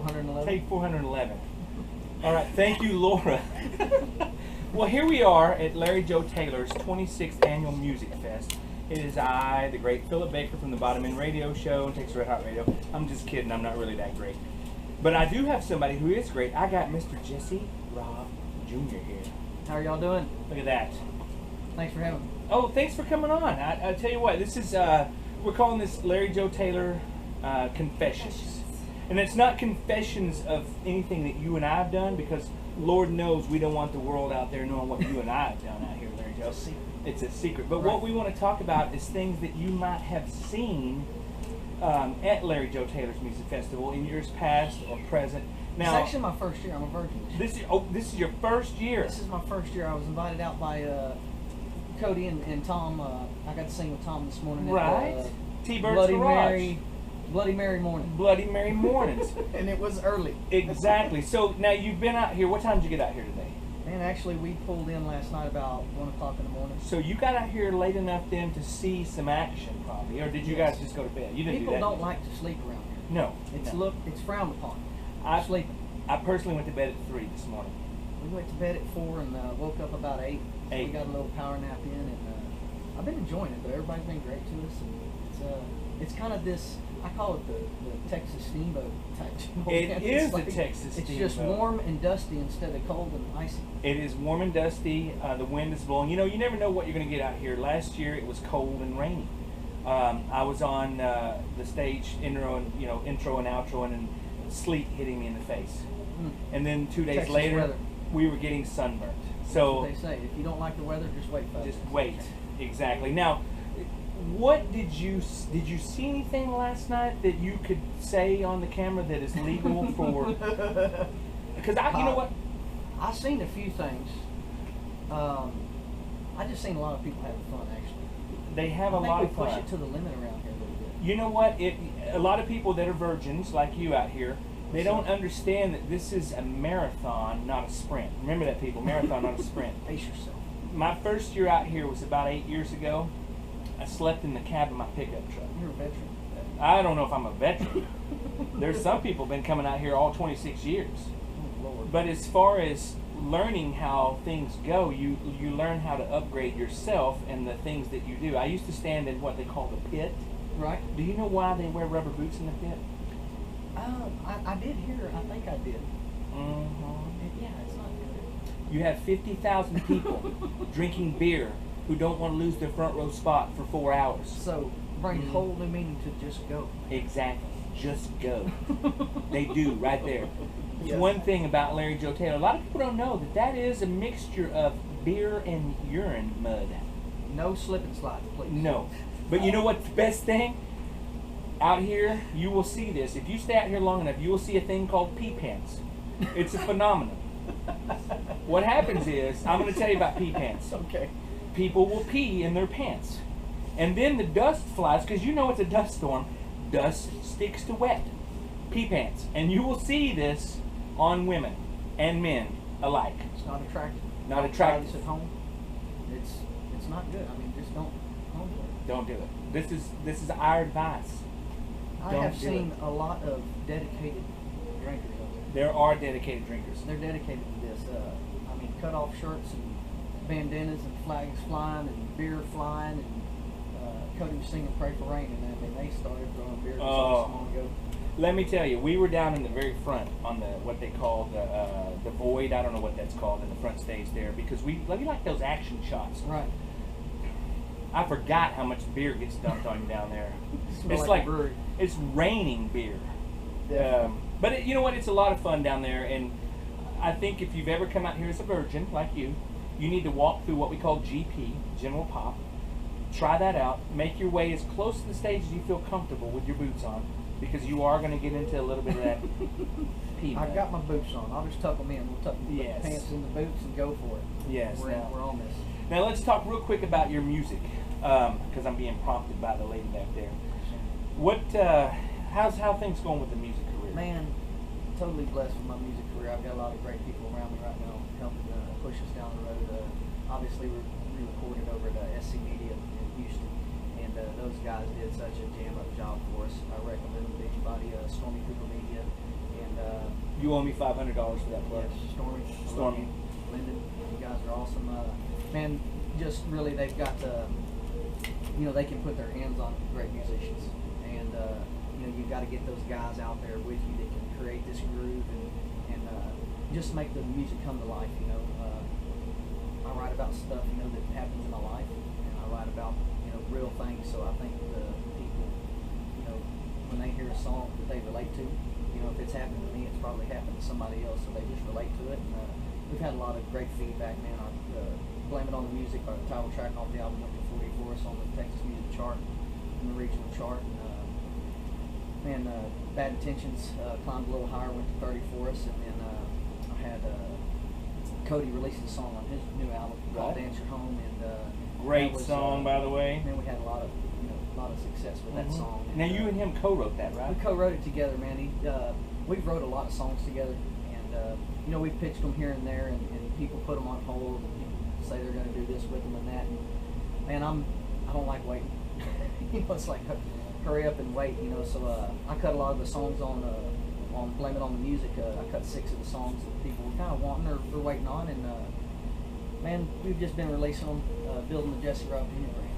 411. Take 411. All right, thank you, Laura. Well, here we are at Larry Joe Taylor's 26th Annual Music Fest. It is I, the great Philip Baker from the Bottom End Radio Show and Texas Red Hot Radio. I'm just kidding, I'm not really that great. But I do have somebody who is great. I got Mr. Jesse Raub Jr. here. How are y'all doing? Look at that. Thanks for having me. Oh, thanks for coming on. I tell you what, this is, we're calling this Larry Joe Taylor Confessions. And it's not confessions of anything that you and I have done, because Lord knows we don't want the world out there knowing what you and I have done out here, Larry Joe. It's a secret. But what we want to talk about is things that you might have seen at Larry Joe Taylor's Music Festival in years past or present. Now, it's actually my first year. I'm a virgin. This is your first year. This is my first year. I was invited out by Cody and Tom. I got to sing with Tom this morning. Right. At, T-Bird's Garage. Bloody Mary morning. Bloody Mary mornings. And it was early. Exactly. So now you've been out here. What time did you get out here today? Man, actually, we pulled in last night about 1 o'clock in the morning. So you got out here late enough then to see some action, probably, or did you guys just go to bed? You didn't People do that. don't like to sleep around here. No. It's frowned upon. Sleeping. I personally went to bed at 3 this morning. We went to bed at 4 and woke up about 8. So we got a little power nap in, and I've been enjoying it. But everybody's been great to us, and it's kind of this. I call it the Texas Steamboat type. It is the Texas Steamboat. It's just warm and dusty instead of cold and icy. It is warm and dusty. The wind is blowing. You know, you never know what you're going to get out here. Last year it was cold and rainy. I was on the stage intro and outro and sleet hitting me in the face. And then 2 days Texas later, weather. We were getting sunburnt. That's So what they say. If you don't like the weather, just wait. Just wait. Exactly. Now, what did you see anything last night that you could say on the camera that is legal for? Because you know what? I've seen a few things. I just seen a lot of people having fun. Actually, they have a lot of fun. Push it to the limit around here a little bit. You know what? A lot of people that are virgins like you out here, they don't understand that this is a marathon, not a sprint. Remember that, people. Marathon, not a sprint. Pace yourself. My first year out here was about 8 years ago. I slept in the cab of my pickup truck. You're a veteran. I don't know if I'm a veteran. There's some people been coming out here all 26 years. Oh, Lord. But as far as learning how things go, you learn how to upgrade yourself and the things that you do. I used to stand in what they call the pit. Right. Do you know why they wear rubber boots in the pit? I did hear. I think I did. Yeah, it's not good. You have 50,000 people drinking beer who don't want to lose their front row spot for 4 hours. So brings whole new meaning to just go. Exactly. Just go. They do, right there. Yes. One thing about Larry Joe Taylor, a lot of people don't know that is a mixture of beer and urine mud. No slip and slide, please. No. But you know what's the best thing? Out here, you will see this. If you stay out here long enough, you will see a thing called pee pants. It's a phenomenon. What happens is, I'm going to tell you about pee pants. Okay. People will pee in their pants. And then the dust flies, because you know it's a dust storm. Dust sticks to wet. Pee pants. And you will see this on women and men alike. It's not attractive. Not Don't attractive. try this at home. It's not good. I mean, just don't do it. Don't do it. This is our advice. I have seen a lot of dedicated drinkers over there. There are dedicated drinkers. They're dedicated to this. I mean, cut-off shirts and bandanas and flags flying and beer flying, and Cody was singing "Pray for Rain," and they started throwing beer so long ago. Let me tell you, we were down in the very front on what they call the void. I don't know what that's called in the front stage there, because we like those action shots. Right. I forgot how much beer gets dumped on you down there. It's like a brewery. It's raining beer. Definitely. But you know what? It's a lot of fun down there, and I think if you've ever come out here as a virgin like you need to walk through what we call GP, General Pop. Try that out. Make your way as close to the stage as you feel comfortable with your boots on, because you are going to get into a little bit of that pee. I've got my boots on. I'll just tuck them in. We'll tuck the Yes. pants in the boots and go for it. Yes. We're on this. Now let's talk real quick about your music, because I'm being prompted by the lady back there. How things going with the music career? Man, totally blessed with my music career. I've got a lot of great people around me right now helping push us down the road. Obviously, we recorded over at SC Media in Houston, and those guys did such a jam-up job for us. I recommend them to anybody, Stormy Cooper Media, and And you owe me $500 for that plug. yes, Stormy. Lyndon, you guys are awesome. Man, just really they've got they can put their hands on great musicians, and you've got to get those guys out there with you that can create this groove and just make the music come to life. I write about stuff that happens in my life, and I write about real things. So I think the people, when they hear a song that they relate to, if it's happened to me, it's probably happened to somebody else, so they just relate to it. And we've had a lot of great feedback, man. Our Blame It on the Music, our title track off the album, went to 40 for us on the Texas Music Chart, in the regional chart. And Bad Intentions climbed a little higher, went to 30 for us. And then I had Cody released a song on his new album called Dance Your Home, and great song, by the way. Man, we had a lot of success with that song. Now you and him co-wrote that, right? We co-wrote it together, man. We wrote a lot of songs together, and we pitched them here and there, and people put them on hold, and people say they're going to do this with them and that. And man, I don't like waiting. It's like hurry up and wait. So I cut a lot of the songs on Blame It on the Music. I cut 6 of the songs that people were kind of wanting or waiting on, and man, we've just been releasing them, building the Jesse Raub Jr brand.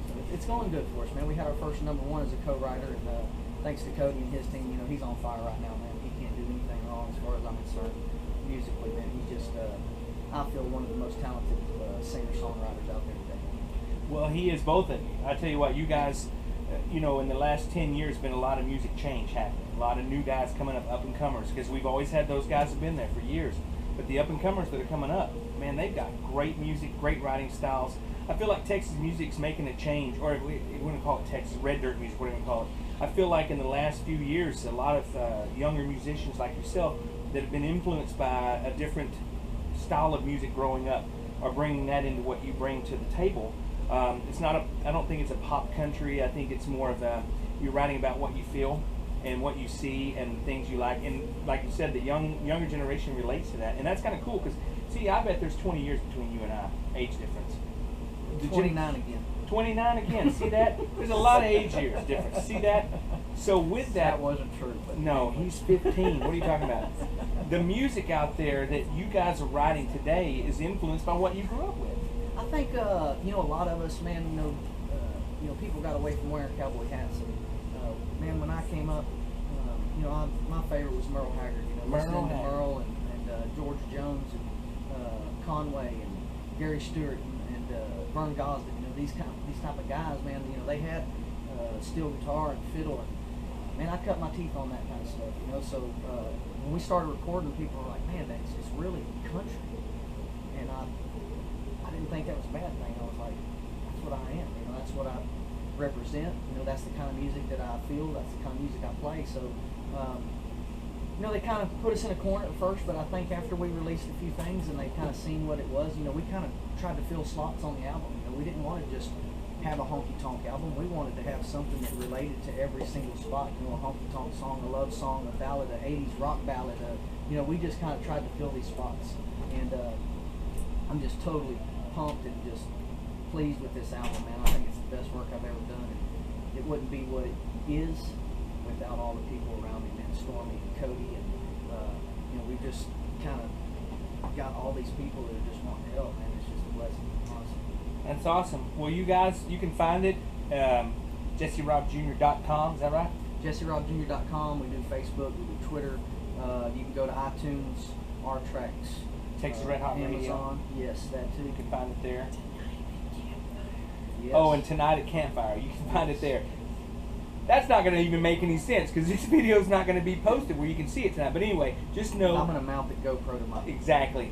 So it's going good for us, man. We had our first #1 as a co-writer, and thanks to Cody and his team, he's on fire right now, man. He can't do anything wrong as far as I'm concerned musically, man. He's just, I feel, one of the most talented singer-songwriters out there today. Well, he is both of you. I tell you what, you guys, in the last 10 years, been a lot of music change happening. A lot of new guys coming up and comers, because we've always had those guys have been there for years. But the up and comers that are coming up, man, they've got great music, great writing styles. I feel like Texas music's making a change, or we wouldn't call it Texas, red dirt music, whatever you call it. I feel like in the last few years, a lot of younger musicians like yourself that have been influenced by a different style of music growing up are bringing that into what you bring to the table. It's not I don't think it's a pop country. I think it's more of you're writing about what you feel and what you see and things you like. And like you said, the younger generation relates to that. And that's kind of cool because, see, I bet there's 20 years between you and I, age difference. 29 again. 29 again. See that? There's a lot of age years difference. See that? So with that wasn't true. But no, he's 15. What are you talking about? The music out there that you guys are writing today is influenced by what you grew up with. I think a lot of us, man, people got away from wearing cowboy hats. And, man, when I came up, my favorite was Merle Haggard. Listening to Merle and George Jones and Conway and Gary Stewart and Vern Gosdin. These type of guys, man. They had steel guitar and fiddle, and man, I cut my teeth on that kind of stuff. So when we started recording, people were like, "Man, it's really country," and I didn't think that was a bad thing. I was like, "That's what I am. That's what I represent. That's the kind of music that I feel. That's the kind of music I play." So they kind of put us in a corner at first, but I think after we released a few things and they kind of seen what it was, we kind of tried to fill slots on the album. We didn't want to just have a honky-tonk album. We wanted to have something that related to every single spot. A honky-tonk song, a love song, a ballad, an 80s rock ballad. We just kind of tried to fill these spots. And I'm just totally pumped and just pleased with this album, man. I think it's the best work I've ever done. And it wouldn't be what it is without all the people around me, man. Stormy and Cody, and we've just kind of got all these people that are just wanting to help, man. It's just a blessing, honestly. That's awesome. Well, you guys, you can find it, JesseRaubJr.com, is that right? JesseRaubJr.com. We do Facebook, we do Twitter. You can go to iTunes, R Tracks, Texas Red Hot Radio. Amazon. Yes, that too. You can find it there. Yes. Oh, and Tonight at Campfire. You can find it there. That's not going to even make any sense because this video is not going to be posted where you can see it tonight. But anyway, just know. I'm going to mount the GoPro to my exactly.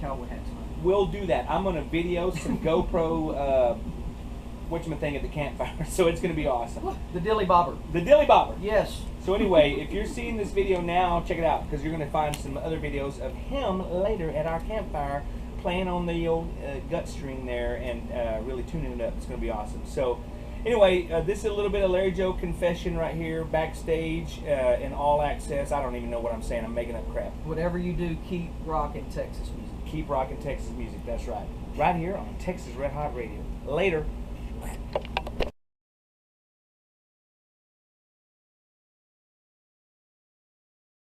cowboy hat tonight. We'll do that. I'm going to video some GoPro whatchamacallit at the campfire. So it's going to be awesome. The Dilly Bobber. The Dilly Bobber. Yes. So anyway, if you're seeing this video now, check it out because you're going to find some other videos of him later at our campfire playing on the old gut string there and really tuning it up. It's going to be awesome. So anyway, this is a little bit of Larry Joe confession right here, backstage in all access. I don't even know what I'm saying. I'm making up crap. Whatever you do, keep rocking Texas music. Keep rocking Texas music. That's right. Right here on Texas Red Hot Radio. Later.